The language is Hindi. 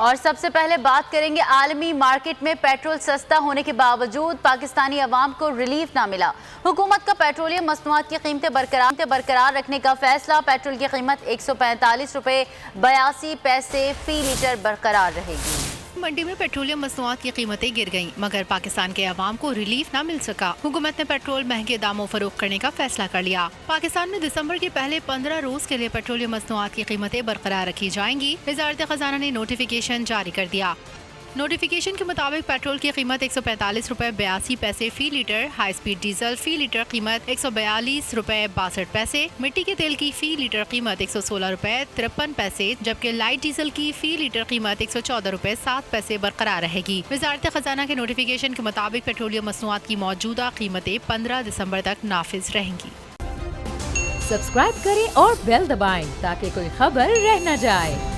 और सबसे पहले बात करेंगे आलमी मार्केट में पेट्रोल सस्ता होने के बावजूद पाकिस्तानी अवाम को रिलीफ ना मिला। हुकूमत का पेट्रोलियम मसनूआत की कीमतें बरकरार रखने का फैसला। पेट्रोल की कीमत 145 रुपये 82 पैसे फी लीटर बरकरार रहेगी। मंडी में पेट्रोलियम मसनूआत की कीमतें गिर गईं, मगर पाकिस्तान के अवाम को रिलीफ न मिल सका। हुकूमत ने पेट्रोल महंगे दामों फरोख्त करने का फैसला कर लिया। पाकिस्तान में दिसंबर के पहले 15 रोज के लिए पेट्रोलियम मसनूआत की कीमतें बरकरार रखी जाएंगी। वजारत खजाना ने नोटिफिकेशन जारी कर दिया। नोटिफिकेशन के मुताबिक पेट्रोल की कीमत 145 रुपये 82 पैसे फी लीटर, हाई स्पीड डीजल फी लीटर कीमत 142 रुपये 62 पैसे, मिट्टी के तेल की फी लीटर कीमत 116 रुपये 53 पैसे, जबकि लाइट डीजल की फी लीटर कीमत 114 रुपये 7 पैसे बरकरार रहेगी। वजारत खजाना के नोटिफिकेशन के मुताबिक पेट्रोलियम मसनूआत की मौजूदा कीमतें 15 दिसंबर तक नाफिज रहेंगी। सब्सक्राइब करें और बेल दबाएं ताकि कोई खबर रह न जाए।